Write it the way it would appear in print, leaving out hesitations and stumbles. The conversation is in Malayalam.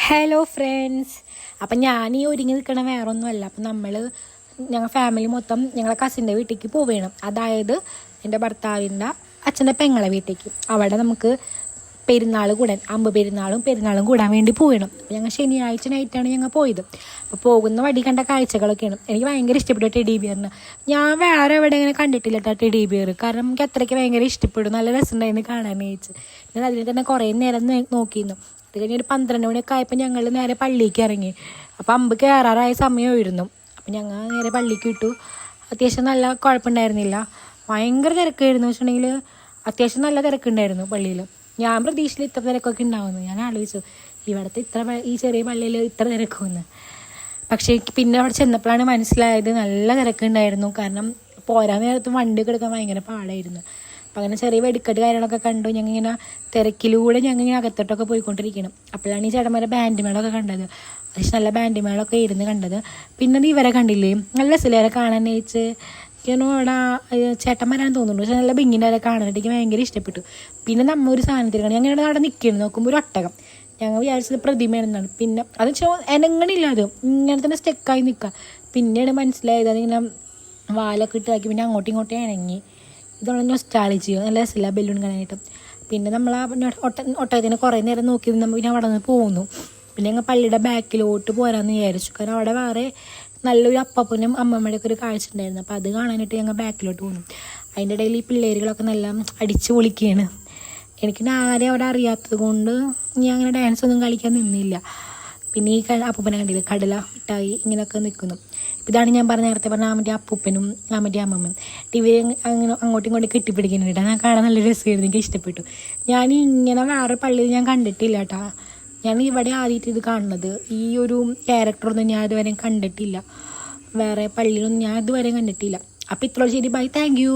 Hello friends. അപ്പം ഞാൻ ഈ ഒരുങ്ങി നിൽക്കണ വേറെ ഒന്നുമല്ല. അപ്പം ഞങ്ങൾ ഫാമിലി മൊത്തം ഞങ്ങളെ കസിൻ്റെ വീട്ടിലേക്ക് പോവുകയാണ്. അതായത് എൻ്റെ ഭർത്താവിൻ്റെ അച്ഛൻ്റെ പെങ്ങളെ വീട്ടിലേക്ക്. അവിടെ നമുക്ക് പെരുന്നാൾ കൂടാൻ പെരുന്നാളും കൂടാൻ വേണ്ടി പോകണം. അപ്പോൾ ഞങ്ങൾ ശനിയാഴ്ച നൈറ്റാണ് ഞങ്ങൾ പോയത്. അപ്പോൾ പോകുന്ന വഴി കണ്ട കാഴ്ചകളൊക്കെയാണ് എനിക്ക് ഭയങ്കര ഇഷ്ടപ്പെട്ടു. ടെഡി ബിയറിന് ഞാൻ വേറെ എവിടെ ഇങ്ങനെ കണ്ടിട്ടില്ല കേട്ടോ ടെഡി ബിയർ. കാരണം എനിക്ക് അത്രയ്ക്ക് ഭയങ്കര ഇഷ്ടപ്പെടും. നല്ല രസമുണ്ടായിരുന്നു കാണാൻ വെച്ച്. ഞാൻ അതിനെ തന്നെ കുറേ നേരം നോക്കിയിരുന്നു. അത് കഴിഞ്ഞ് ഒരു 12 മണിയൊക്കെ ആയപ്പോൾ ഞങ്ങൾ നേരെ പള്ളിക്ക് ഇറങ്ങി. അപ്പോൾ അമ്പ് കയറാറായ സമയമായിരുന്നു. അപ്പോൾ ഞങ്ങൾ നേരെ പള്ളിക്ക് വിട്ടു. അത്യാവശ്യം നല്ല കുഴപ്പമുണ്ടായിരുന്നില്ല. ഭയങ്കര തിരക്കായിരുന്നു വെച്ചിട്ടുണ്ടെങ്കിൽ. അത്യാവശ്യം നല്ല തിരക്കുണ്ടായിരുന്നു പള്ളിയിൽ. ഞാൻ പ്രതീക്ഷയിൽ ഇത്ര തിരക്കൊക്കെ ഉണ്ടാവുന്നു. ഞാൻ ആലോചിച്ചു ഇവിടുത്തെ ഈ ചെറിയ പള്ളിയിൽ ഇത്ര തിരക്കുമെന്ന്. പക്ഷേ പിന്നെ അവിടെ ചെന്നപ്പോഴാണ് മനസ്സിലായത് നല്ല തിരക്കുണ്ടായിരുന്നു. കാരണം പോരാൻ നേരത്ത് വണ്ടി എടുക്കാൻ ഭയങ്കര പാടായിരുന്നു. അപ്പം അങ്ങനെ ചെറിയ വെടിക്കെട്ട് കാര്യങ്ങളൊക്കെ കണ്ടു. ഞങ്ങളിങ്ങനെ തിരക്കിലൂടെ ഞങ്ങളിങ്ങനെ അകത്തോട്ടൊക്കെ പോയിക്കൊണ്ടിരിക്കണം. അപ്പോഴാണ് ഈ ചേട്ടന്മാരെ ബാൻഡ് മേളമൊക്കെ കണ്ടത്. അത്യാവശ്യം നല്ല ബാൻഡ് മേളമൊക്കെ ഇരുന്ന് കണ്ടത്. പിന്നെ ഇവരെ കണ്ടില്ലേ, നല്ല രസമില്ലേ കാണാൻ വെച്ച്. അവിടെ ചേട്ടന്മാരാണെന്ന് തോന്നുന്നു. പക്ഷെ നല്ല ഭംഗിൻ്റെ അവരെ കാണാനായിട്ട് എനിക്ക് ഭയങ്കര ഇഷ്ടപ്പെട്ടു. പിന്നെ നമ്മൾ ഒരു സാധനത്തിലാണ് ഞങ്ങൾ അവിടെ നിൽക്കണം. നോക്കുമ്പോൾ ഒരു ഒട്ടകം. ഞങ്ങൾ വിചാരിച്ചത് പ്രതിമയാണെന്നാണ്. പിന്നെ അത് എനങ്ങണില്ല, അത് ഇങ്ങനെ തന്നെ സ്റ്റെക്കായി നിൽക്കുക. പിന്നെയാണ് മനസ്സിലായത് അതിങ്ങനെ വാലൊക്കെ ഇട്ടാക്കി പിന്നെ അങ്ങോട്ടും ഇങ്ങോട്ടും ഇണങ്ങി. ഇതുള്ള നൊസ്റ്റാളജി നല്ല രസമില്ല ബലൂൺ കാണാനായിട്ട്. പിന്നെ നമ്മൾ ആ ഒട്ടകത്തിന് കുറേ നേരം നോക്കി നമ്മൾ പിന്നെ അവിടെ നിന്ന് പോന്നു. പിന്നെ ഞങ്ങൾ പള്ളിയുടെ ബാക്കിലോട്ട് പോരാന്ന് വിചാരിച്ചു. കാരണം അവിടെ വേറെ നല്ലൊരു അപ്പനും അമ്മമ്മയുടെയൊക്കെ ഒരു കാഴ്ച ഉണ്ടായിരുന്നു. അപ്പോൾ അത് കാണാനായിട്ട് ഞങ്ങൾ ബാക്കിലോട്ട് പോന്നു. അതിൻ്റെ ഇടയിൽ ഈ പിള്ളേരുകളൊക്കെ നല്ല അടിച്ചു പൊളിക്കുകയാണ്. എനിക്ക് ആരെയും അവിടെ അറിയാത്തത് കൊണ്ട് ഞാൻ അങ്ങനെ ഡാൻസ് ഒന്നും കളിക്കാൻ നിന്നില്ല. പിന്നെ ഈ അപ്പൂപ്പനെ കണ്ടില്ല, കടല മിഠായി ഇങ്ങനെയൊക്കെ നിൽക്കുന്നു. ഇതാണ് ഞാൻ നേരത്തെ പറഞ്ഞ മറ്റേ അപ്പൂപ്പനും മറ്റേ അമ്മമ്മയും. ഇവർ അങ്ങനെ അങ്ങോട്ടും ഇങ്ങോട്ടും കെട്ടിപ്പിടിക്കുന്നുണ്ട്. ഞാൻ കാണാൻ നല്ല രസമായിരുന്നു, എനിക്ക് ഇഷ്ടപ്പെട്ടു. ഞാൻ ഇങ്ങനെ വേറെ പള്ളിയിൽ ഞാൻ കണ്ടിട്ടില്ല കേട്ടോ. ഞാൻ ഇവിടെ ആദ്യമായിട്ട് ഇത് കാണുന്നത്. ഈ ഒരു ക്യാരക്ടറൊന്നും ഞാൻ ഇതുവരെ കണ്ടിട്ടില്ല. വേറെ പള്ളിയിലൊന്നും ഞാൻ ഇതുവരെ കണ്ടിട്ടില്ല. അപ്പോൾ ഇത്രയും ശരി, ബൈ, താങ്ക് യു.